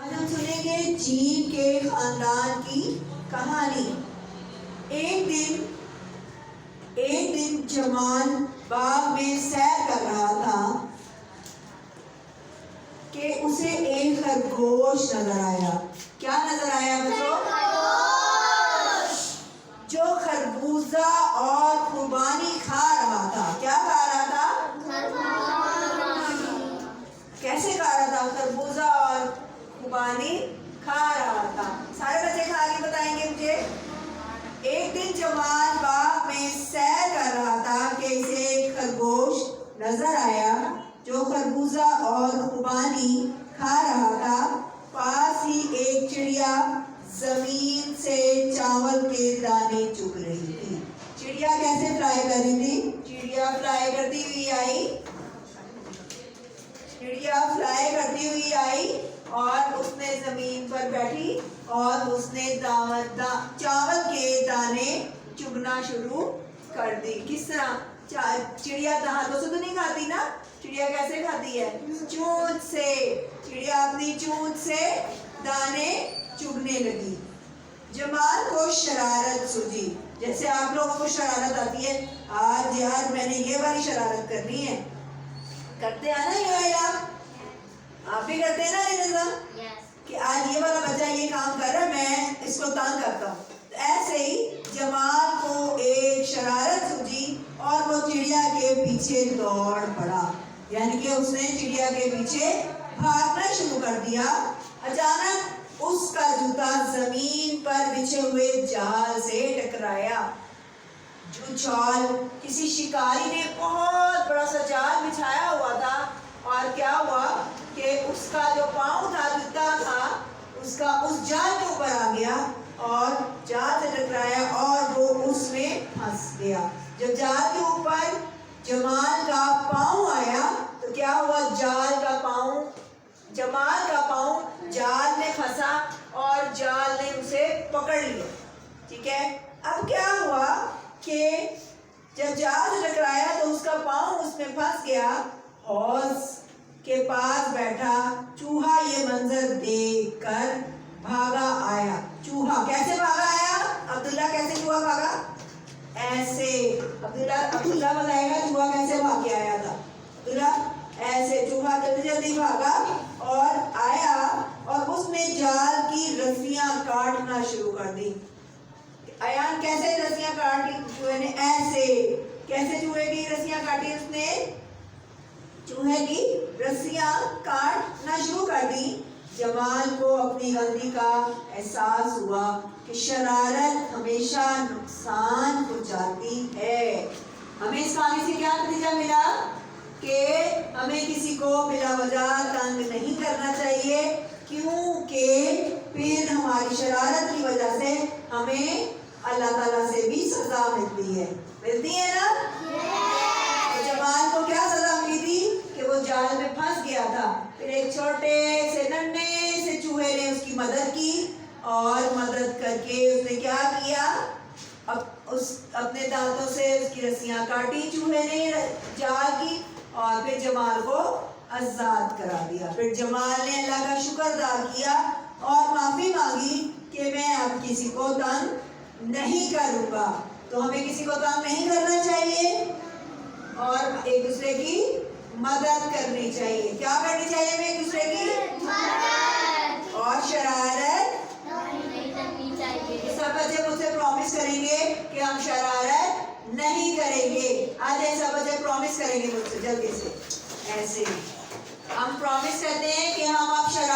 आज हम सुनेंगे जीन के खानदान की कहानी। एक दिन जमाल बाग में सैर कर रहा था कि उसे एक खरगोश नजर आया। क्या नजर आया बच्चों? जो खरबूजा और खुबानी खा रहा था। क्या खा रहा था? कैसे खा रहा था? खरबूजा और खुबानी खा रहा था। सारे बच्चे खा के बताएंगे मुझे। एक दिन जमाल बाग में सैर कर रहा था कि इसे एक खरगोश नजर आया जो खरबूजा और खुबानी खा रहा था। पास ही एक चिड़िया जमीन से चावल के दाने चुग रही थी। चिड़िया कैसे फ्लाई कर रही थी? चिड़िया फ्लाई करती हुई आई और उसने जमीन पर बैठी और उसने चावल के दाने चुगना शुरू कर दी। किस तरह? चिड़िया हाथों से तो नहीं खाती ना। चिड़िया कैसे खाती है? चोंच से। चिड़िया अपनी चोंच से दाने चुगने लगी। जमाल को शरारत सूझी। जैसे आप लोगों को शरारत आती है, आज यार मैंने ये वाली शरारत करनी है। करते हैं ना ये? आप भी करते हैं ना रिजम? कि आज ये वाला बच्चा ये काम कर रहा है, मैं इसको तंग करता हूँ। तो ऐसे ही जमाल को एक शरारत सूझी और वो चिड़िया के पीछे दौड़ पड़ा। यानी कि उसने चिड़िया के पीछे भागना शुरू कर दिया। अचानक उसका जूता जमीन पर बिछे हुए जाल से टकराया। जो जाल किसी शिकारी ने बहुत बड़ा सा जाल बिछाया हुआ था। और क्या हुआ कि उसका जो पाँव था, जूता था, उसका उस जाल के ऊपर आ गया और जाल से टकराया और वो उसमें फंस गया। जब जाल के ऊपर जमाल का पाँव आया तो क्या हुआ? जमाल का पाँव जाल में फंसा और जाल ने उसे पकड़ लिया। ठीक है। अब क्या हुआ कि जब जाल से टकराया तो उसका पाँव उसमें फंस गया। हौज के पास बैठा चूहा ये मंजर देखकर भागा आया। चूहा कैसे भागा आया? अब्दुल्ला कैसे चूहा भागा? ऐसे। अब्दुल्ला बताएगा चूहा कैसे भाग के आया था। अब्दुल्ला ऐसे। चूहा जल्दी जल्दी भागा और आया और उसने जाल की रस्सियां काटना शुरू कर दी। अयान कैसे रस्सियां काटी चूहे ने? ऐसे। कैसे चूहे की रस्सियां काटी उसने? चूहे की रस्सियां काटना शुरू कर दी। जमाल को अपनी गलती का एहसास हुआ कि शरारत हमेशा नुकसान पहुंचाती है। हमें इस कहानी से क्या नतीजा मिला? कि हमें किसी को बिला वजह तंग नहीं करना चाहिए, क्योंकि फिर हमारी शरारत की वजह से हमें अल्लाह ताला से भी सजा मिलती है ना? तो जमाल को क्या सजा मिली थी? कि वो जाल में फंस गया था। फिर एक छोटे से नन्हे से चूहे ने उसकी मदद की और मदद करके उसने क्या किया? अपने दांतों से उसकी रस्सियां काटी चूहे ने जाल की और फिर जमाल को आजाद करा दिया। फिर जमाल ने अल्लाह का शुक्र अदा किया और माफी मांगी कि मैं अब किसी को तंग नहीं करूंगा। तो हमें किसी को तंग नहीं करना चाहिए और एक दूसरे की मदद करनी चाहिए। क्या करनी चाहिए? हमें एक दूसरे की मदद और शरारत नहीं करनी चाहिए। सब बच्चे मुझसे प्रॉमिस करेंगे कि हम शरारत नहीं करेंगे। आज सब बच्चे प्रॉमिस करेंगे मुझसे जल्दी से। ऐसे हम प्रॉमिस करते हैं कि हम अब शरारत